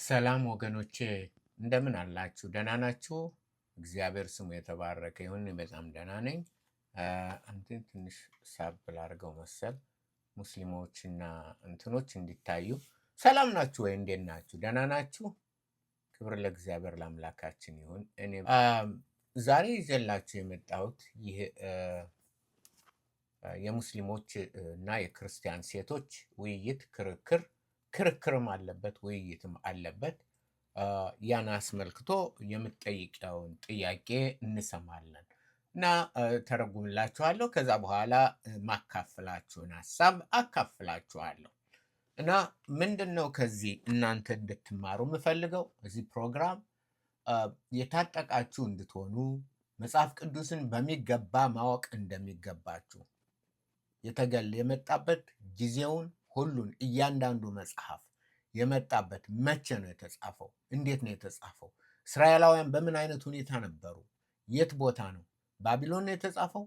ሰላም ወገኖቼ እንደምን አላችሁ? ደህና ናችሁ? እግዚአብሔር ስሙ የተባረከ ይሁን። እኔ በጣም ደህና ነኝ። አንተን ትንሽ ሳብ ላድርገው መሰል ሙስሊሞችና እንትኖች እንዲታዩ። ሰላም ናችሁ ወይ? እንዴት ናችሁ? ደህና ናችሁ? ክብር ለእግዚአብሔር ለአምላካችን ይሁን። እኔ ዛሬ ይዤላችሁ የመጣሁት ይህ የሙስሊሞች እና የክርስቲያን ሴቶች ውይይት ክርክርም አለበት ውይይትም አለበት። ያን አስመልክቶ የምትጠይቀውን ጥያቄ እንሰማለን እና ተረጉምላችኋለሁ። ከዛ በኋላ ማካፍላችሁን ሀሳብ አካፍላችኋለሁ እና ምንድን ነው ከዚህ እናንተ እንድትማሩ የምፈልገው እዚህ ፕሮግራም የታጠቃችሁ እንድትሆኑ መጽሐፍ ቅዱስን በሚገባ ማወቅ እንደሚገባችሁ የመጣበት ጊዜውን ሁሉን እያንዳንዱ መጽሐፍ የመጣበት መቼ ነው የተጻፈው? እንዴት ነው የተጻፈው? እስራኤላውያን በምን አይነት ሁኔታ ነበሩ? የት ቦታ ነው? ባቢሎን ነው የተጻፈው?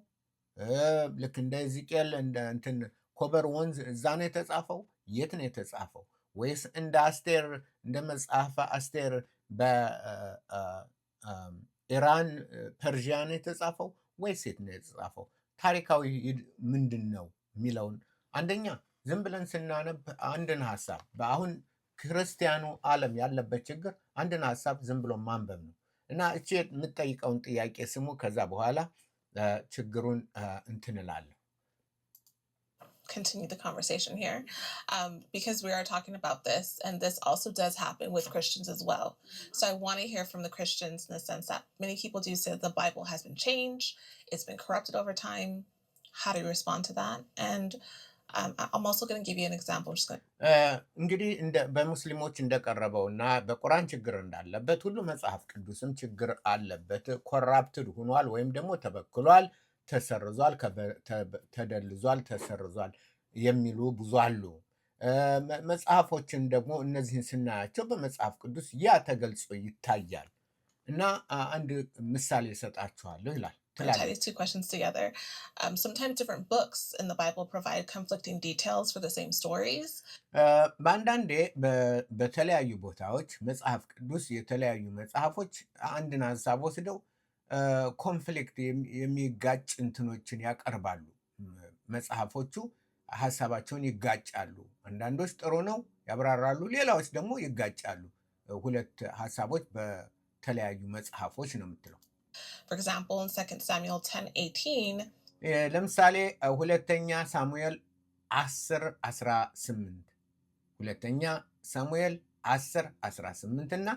ልክ እንደ ሕዝቅኤል እንትን ኮበር ወንዝ እዛ ነው የተጻፈው? የት ነው የተጻፈው? ወይስ እንደ አስቴር እንደ መጽሐፈ አስቴር በኢራን ፐርዥያ ነው የተጻፈው? ወይስ የት ነው የተጻፈው? ታሪካዊ ምንድን ነው የሚለውን አንደኛ ዝም ብለን ስናነብ አንድን ሀሳብ በአሁን ክርስቲያኑ ዓለም ያለበት ችግር አንድን ሀሳብ ዝም ብሎ ማንበብ ነው እና እቺ የምጠይቀውን ጥያቄ ስሙ። ከዛ በኋላ ችግሩን እንትን እላለሁ። Continue the conversation here because we are talking about this, and this also does happen with Christians as well. So I want to hear from the Christians in the sense that many people do say the Bible has been changed, it's been corrupted over time. How do you respond to that? And I'm also going to give you an example. እንግዲህ በሙስሊሞች እንደቀረበው እና በቁርአን ችግር እንዳለበት ሁሉ መጽሐፍ ቅዱስም ችግር አለበት። ኮራፕትድ ሆኗል ወይም ደግሞ ተበክሏል፣ ተሰርዟል፣ ተደልዟል፣ ተሰርዟል የሚሉ ብዙ አሉ። መጽሐፎችን ደግሞ እነዚህን ስናያቸው በመጽሐፍ ቅዱስ ያ ተገልጾ ይታያል እና አንድ ምሳሌ እሰጣችኋለሁ ይላል። Tie these two questions together. Sometimes different books in the Bible provide conflicting details for the same stories. በአንዳንዴ በተለያዩ ቦታዎች መጽሐፍ ቅዱስ የተለያዩ መጽሐፎች አንድን ሀሳብ ወስደው ኮንፍሊክት የሚጋጭ እንትኖችን ያቀርባሉ። መጽሐፎቹ ሀሳባቸውን ይጋጫሉ። አንዳንዶች ጥሩ ነው ያብራራሉ፣ ሌላዎች ደግሞ ይጋጫሉ። ሁለት ሀሳቦች በተለያዩ መጽሐፎች ነው የምትለው። For example, in 2 Samuel 10:18, ለምሳሌ ሁለተኛ ሳሙኤል 10:18 ሁለተኛ ሳሙኤል 10:18 እና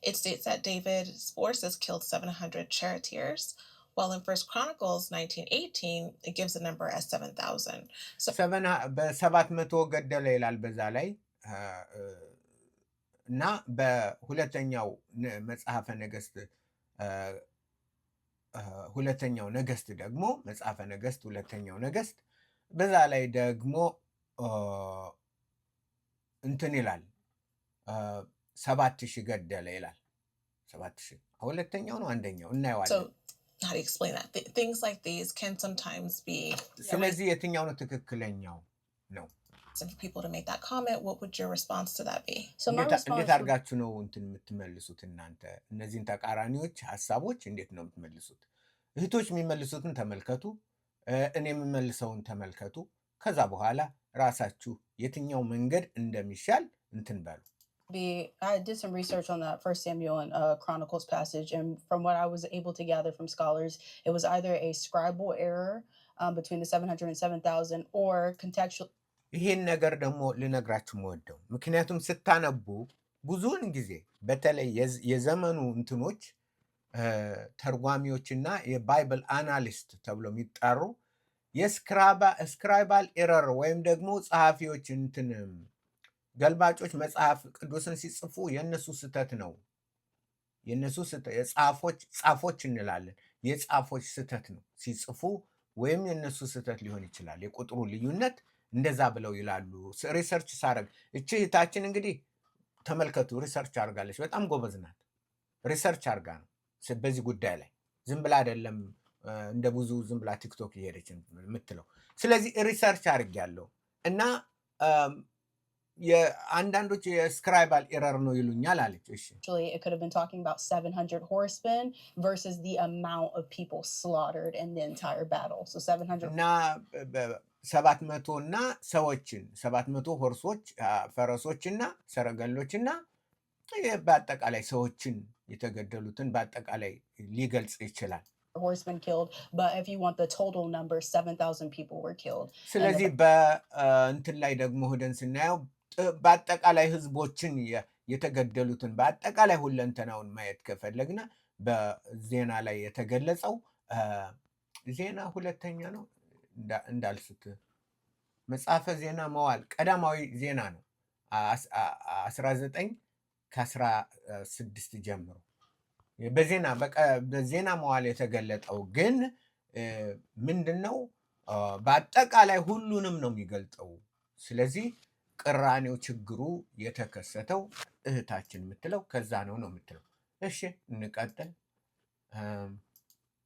it states that David's forces killed 700 charioteers, while in 1 Chronicles 19:18 it gives the number as 7,000. So በ700 ገደለ ይላል በዛ ላይ እና በሁለተኛው መጽሐፈ ነገሥት ሁለተኛው ነገሥት ደግሞ መጽሐፈ ነገሥት ሁለተኛው ነገሥት በዛ ላይ ደግሞ እንትን ይላል 7,000 ገደለ ይላል። 7,000 ሁለተኛው ነው አንደኛው እናየዋለን። So how do you explain that? Things like these can sometimes be. ስለዚህ የትኛው ነው ትክክለኛው ነው? And for people to make that comment, what would your response to that be? So my response እንዴት አድርጋችሁ ነው እንትን የምትመልሱት እናንተ? እነዚህን ተቃራኒዎች ሀሳቦች እንዴት ነው የምትመልሱት? እህቶች የሚመልሱትን ተመልከቱ፣ እኔ የምመልሰውን ተመልከቱ። ከዛ በኋላ ራሳችሁ የትኛው መንገድ እንደሚሻል እንትን በሉ። I did some research on that 1 Samuel and Chronicles passage, and from what I was able to gather from scholars, it was either a scribal error between the 700 and 7,000 or contextual. ይህን ነገር ደግሞ ልነግራችሁ የምወደው ምክንያቱም ስታነቡ ብዙውን ጊዜ በተለይ የዘመኑ እንትኖች ተርጓሚዎችና የባይብል አናሊስት ተብሎ የሚጠሩ የስክራይባል ኤረር ወይም ደግሞ ጸሐፊዎች እንትን ገልባጮች መጽሐፍ ቅዱስን ሲጽፉ የእነሱ ስህተት ነው። የእነሱ ጻፎች እንላለን። የጻፎች ስህተት ነው ሲጽፉ፣ ወይም የእነሱ ስህተት ሊሆን ይችላል። የቁጥሩ ልዩነት እንደዛ ብለው ይላሉ። ሪሰርች ሳረግ እቺ እህታችን እንግዲህ ተመልከቱ፣ ሪሰርች አርጋለች። በጣም ጎበዝ ናት። ሪሰርች አርጋ ነው በዚህ ጉዳይ ላይ ዝም ብላ አይደለም እንደ ብዙ ዝም ብላ ቲክቶክ እየሄደች የምትለው። ስለዚህ ሪሰርች አርጋለሁ እና አንዳንዶች የስክራይባል ኤረር ነው ይሉኛል አለች። እሺ Actually, it could have been talking about 700 horsemen versus the amount of people slaughtered in the entire battle. So 700 እና 700 እና ሰዎችን 700 ሆርሶች ፈረሶችና ሰረገሎችና በአጠቃላይ ሰዎችን የተገደሉትን በአጠቃላይ ሊገልጽ ይችላል። horsemen killed, but if you want the total number, 7,000 people were killed. ስለዚህ በእንትን ላይ ደግሞ ሄደን ስናየው በአጠቃላይ ህዝቦችን የተገደሉትን በአጠቃላይ ሁለንተናውን ማየት ከፈለግን በዜና ላይ የተገለጸው ዜና ሁለተኛ ነው እንዳልስት መጽሐፈ ዜና መዋዕል ቀዳማዊ ዜና ነው 19 ከ16 ጀምሮ በዜና መዋዕል የተገለጠው ግን ምንድነው በአጠቃላይ ሁሉንም ነው የሚገልጠው። ስለዚህ ቅራኔው ችግሩ የተከሰተው እህታችን የምትለው ከዛ ነው የምትለው። እሺ እንቀጥል።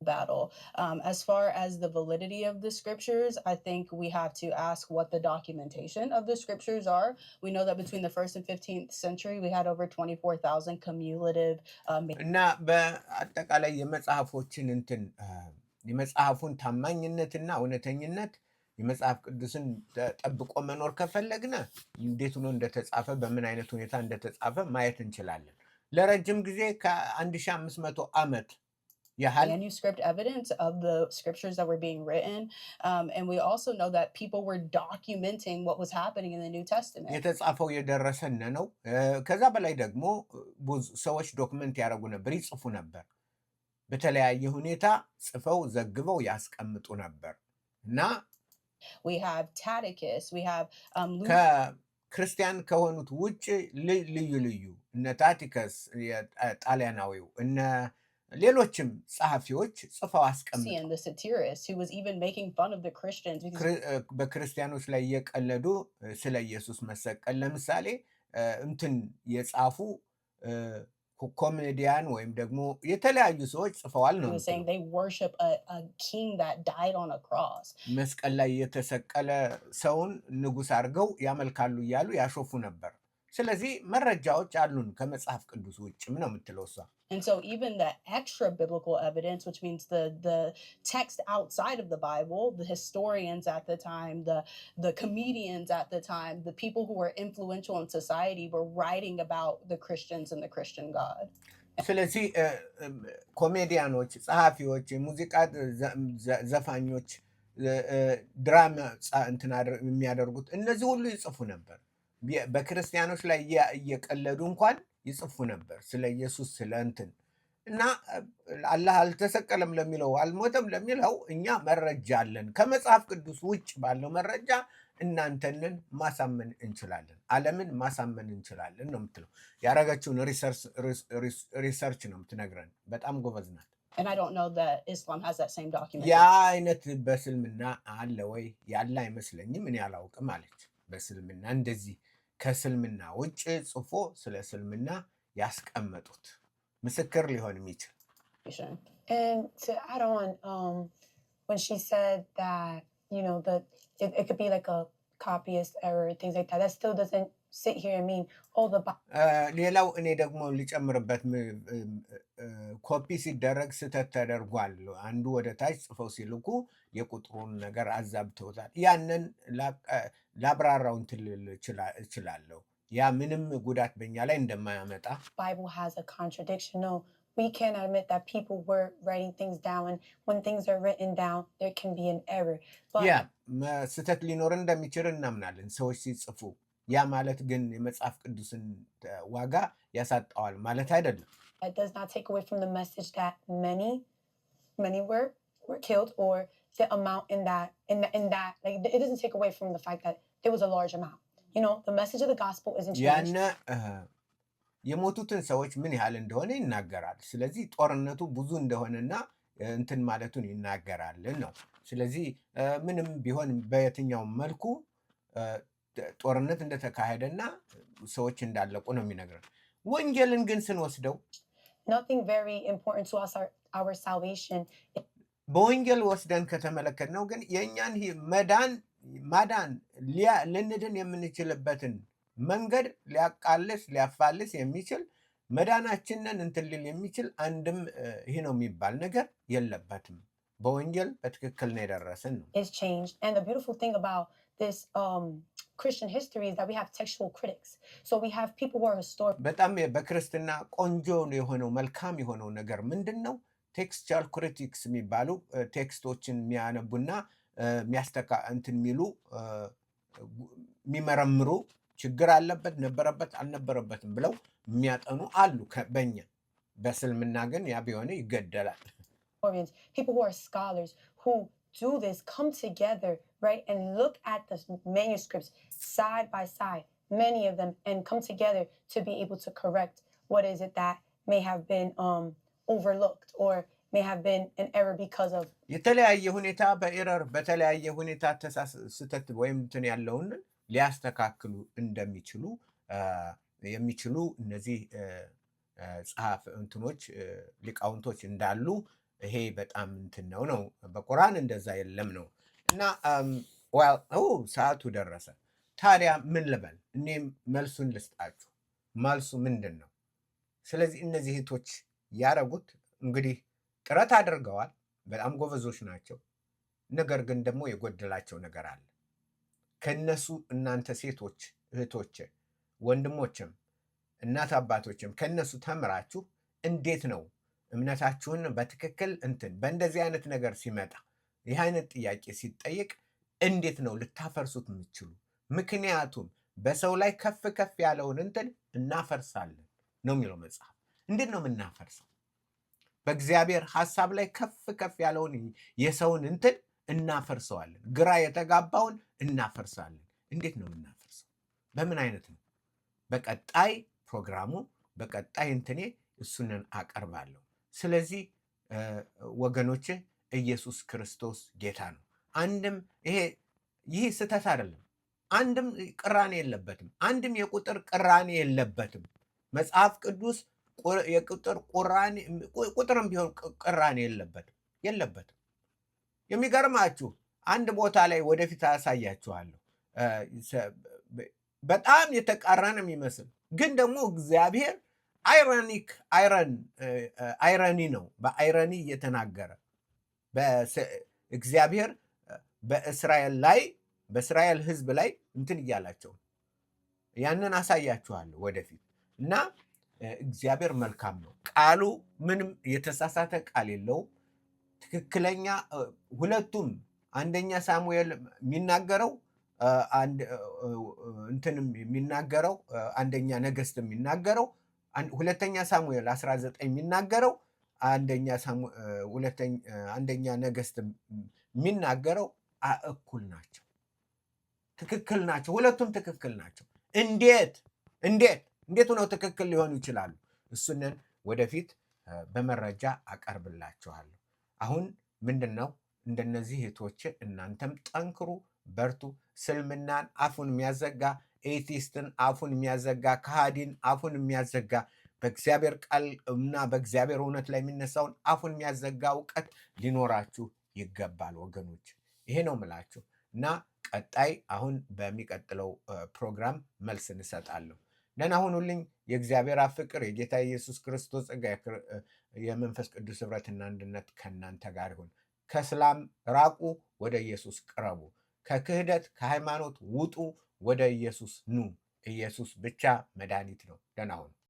battle. As far as the validity of the scriptures, I think we have to ask what the documentation of the scriptures are. We know that between the 1st and 15th century, we had over 24,000 cumulative. እና በአጠቃላይ የመጽሐፎችን የመጽሐፉን ታማኝነትና እውነተኝነት የመጽሐፍ ቅዱስን ጠብቆ መኖር ከፈለግነ እንዴት ሆኖ እንደተጻፈ በምን አይነት ሁኔታ እንደተጻፈ ማየት እንችላለን። ለረጅም ጊዜ ከ1500 ዓመት manuscript evidence of the scriptures that were being written, and we also know that people were documenting what was happening in the New Testament. የተጻፈው የደረሰን ነው። ከዛ በላይ ደግሞ ብዙ ሰዎች ዶክመንት ያደርጉ ነበር፣ ይጽፉ ነበር። በተለያየ ሁኔታ ጽፈው ዘግበው ያስቀምጡ ነበር እና we have Tacitus, we have ክርስቲያን ከሆኑት ውጭ ልዩ ልዩ እነ ታቲከስ ጣሊያናዊው እነ ሌሎችም ጸሐፊዎች ጽፈው አስቀምጠው በክርስቲያኖች ላይ እየቀለዱ ስለ ኢየሱስ መሰቀል ለምሳሌ እንትን የጻፉ ኮሜዲያን ወይም ደግሞ የተለያዩ ሰዎች ጽፈዋል ነው መስቀል ላይ የተሰቀለ ሰውን ንጉሥ አድርገው ያመልካሉ እያሉ ያሾፉ ነበር። ስለዚህ መረጃዎች አሉን ከመጽሐፍ ቅዱስ ውጭም ነው የምትለው እሷ። And so even the extra biblical evidence, which means the text outside of the Bible, the historians at the time, the comedians at the time, the people who were influential in society were writing about the Christians and the Christian God. ስለዚህ ኮሜዲያኖች፣ ጸሐፊዎች፣ ሙዚቃ ዘፋኞች፣ ድራማ የሚያደርጉት እነዚህ ሁሉ ይጽፉ ነበር። በክርስቲያኖች ላይ እየቀለዱ እንኳን ይጽፉ ነበር ስለ ኢየሱስ ስለ እንትን እና አላህ አልተሰቀለም ለሚለው አልሞተም ለሚለው እኛ መረጃ አለን። ከመጽሐፍ ቅዱስ ውጭ ባለው መረጃ እናንተንን ማሳመን እንችላለን፣ ዓለምን ማሳመን እንችላለን ነው የምትለው። ያረጋችውን ሪሰርች ነው የምትነግረን። በጣም ጎበዝ ናት። And I don't know that Islam has that same document. ያ አይነት በእስልምና አለ ወይ? ያለ አይመስለኝም፣ እኔ አላውቅም አለች። በእስልምና እንደዚህ ከእስልምና ውጭ ጽፎ ስለ እስልምና ያስቀመጡት ምስክር ሊሆን የሚችል። And to add on, when she said that, you know, it could be like a copyist error, things like that, that still doesn't sit here and mean, oh, the ሌላው እኔ ደግሞ ሊጨምርበት ኮፒ ሲደረግ ስህተት ተደርጓል፣ አንዱ ወደ ታች ጽፈው ሲልኩ የቁጥሩን ነገር አዛብተውታል። ያንን ላብራራው እንትን እችላለሁ። ያ ምንም ጉዳት በእኛ ላይ እንደማያመጣ። Bible has a contradiction. No, we can admit that people were writing things down, and when things are written down, there can be an error. ያ ስህተት ሊኖር እንደሚችል እናምናለን ሰዎች ሲጽፉ። ያ ማለት ግን የመጽሐፍ ቅዱስን ዋጋ ያሳጣዋል ማለት አይደለም። It does not take away from the message that many were killed, or the amount in that like it doesn't take away from the fact that there was a large amount. You know, the message of the gospel isn't changed. ያነ የሞቱትን ሰዎች ምን ያህል እንደሆነ ይናገራል። ስለዚህ ጦርነቱ ብዙ እንደሆነና እንትን ማለቱን ይናገራል ነው። ስለዚህ ምንም ቢሆን በየትኛውም መልኩ ጦርነት እንደተካሄደና ሰዎች እንዳለቁ ነው የሚነግረን። ወንጌልን ግን ስንወስደው nothing very important to us, our salvation. በወንጌል ወስደን ከተመለከት ነው ግን የእኛን ማዳን ልንድን የምንችልበትን መንገድ ሊያቃልስ ሊያፋልስ የሚችል መዳናችንን እንትን ሊል የሚችል አንድም ይህ ነው የሚባል ነገር የለበትም። በወንጌል በትክክል ነው የደረስን ነው። is changed. And the beautiful thing about this Christian history is that we have textual critics. So we have people who are historical. በጣም በክርስትና ቆንጆ የሆነው መልካም የሆነው ነገር ምንድን ነው? ቴክስቹዋል ክሪቲክስ የሚባሉ ቴክስቶችን የሚያነቡና እንትን የሚሉ የሚመረምሩ ችግር አለበት ነበረበት አልነበረበትም ብለው የሚያጠኑ አሉ። በእኛ በእስልምና ግን ያ ቢሆን ይገደላል። People who are scholars who do this come together, right, and look at the manuscripts side by side, many of them, and come together to be able to correct what is it that may have been overlooked or may have been an error because of የተለያየ ሁኔታ በኤረር በተለያየ ሁኔታ ስህተት ወይም እንትን ያለውን ሊያስተካክሉ እንደሚችሉ የሚችሉ እነዚህ ጸሐፍ እንትኖች ሊቃውንቶች እንዳሉ ይሄ በጣም እንትን ነው። በቁርአን እንደዛ የለም ነው። እና ሰዓቱ ደረሰ። ታዲያ ምን ልበል? እኔም መልሱን ልስጣችሁ። መልሱ ምንድን ነው? ስለዚህ እነዚህ እህቶች ያረጉት እንግዲህ ጥረት አድርገዋል። በጣም ጎበዞች ናቸው። ነገር ግን ደግሞ የጎደላቸው ነገር አለ። ከነሱ እናንተ ሴቶች እህቶች፣ ወንድሞችም እናት አባቶችም ከነሱ ተምራችሁ እንዴት ነው እምነታችሁን በትክክል በእንደዚህ አይነት ነገር ሲመጣ ይህ አይነት ጥያቄ ሲጠየቅ እንዴት ነው ልታፈርሱት የምትችሉ? ምክንያቱም በሰው ላይ ከፍ ከፍ ያለውን እናፈርሳለን ነው የሚለው መጽሐፍ። እንዴት ነው የምናፈርሰው? በእግዚአብሔር ሐሳብ ላይ ከፍ ከፍ ያለውን የሰውን እናፈርሰዋለን። ግራ የተጋባውን እናፈርሳለን። እንዴት ነው የምናፈርሰው? በምን አይነት ነው? በቀጣይ ፕሮግራሙ በቀጣይ እሱንን አቀርባለሁ። ስለዚህ ወገኖች ኢየሱስ ክርስቶስ ጌታ ነው። አንድም ይህ ስህተት አይደለም። አንድም ቅራኔ የለበትም። አንድም የቁጥር ቅራኔ የለበትም። መጽሐፍ ቅዱስ ቁጥርም ቢሆን ቅራኔ የለበትም። የሚገርማችሁ አንድ ቦታ ላይ ወደፊት አሳያችኋለሁ። በጣም የተቃረነ የሚመስል ግን ደግሞ እግዚአብሔር አይረኒ ነው። በአይረኒ እየተናገረ እግዚአብሔር በእስራኤል ሕዝብ ላይ እያላቸው ያንን አሳያችኋለሁ ወደፊት። እና እግዚአብሔር መልካም ነው። ቃሉ ምንም የተሳሳተ ቃል የለውም። ትክክለኛ ሁለቱም አንደኛ ሳሙኤል የሚናገረው የሚናገረው አንደኛ ነገሥት የሚናገረው ሁለተኛ ሳሙኤል 19 የሚናገረው አንደኛ ነገሥት የሚናገረው እኩል ናቸው። ትክክል ናቸው። ሁለቱም ትክክል ናቸው። እንዴት ሆነው ትክክል ሊሆኑ ይችላሉ? እሱንን ወደፊት በመረጃ አቀርብላችኋለሁ። አሁን ምንድን ነው እንደነዚህ እህቶች እናንተም ጠንክሩ፣ በርቱ። እስልምናን አፉን የሚያዘጋ ኤቲስትን አፉን የሚያዘጋ ከሃዲን አፉን የሚያዘጋ በእግዚአብሔር ቃል እና በእግዚአብሔር እውነት ላይ የሚነሳውን አፉን የሚያዘጋ እውቀት ሊኖራችሁ ይገባል ወገኖች። ይሄ ነው ምላችሁ እና ቀጣይ አሁን በሚቀጥለው ፕሮግራም መልስ እንሰጣለሁ። ደህና ሁኑልኝ። የእግዚአብሔር አብ ፍቅር፣ የጌታ ኢየሱስ ክርስቶስ ጸጋ፣ የመንፈስ ቅዱስ ኅብረትና አንድነት ከእናንተ ጋር ይሁን። ከእስላም ራቁ፣ ወደ ኢየሱስ ቅረቡ። ከክህደት ከሃይማኖት ውጡ፣ ወደ ኢየሱስ ኑ። ኢየሱስ ብቻ መድኃኒት ነው። ደህና ሁኑ።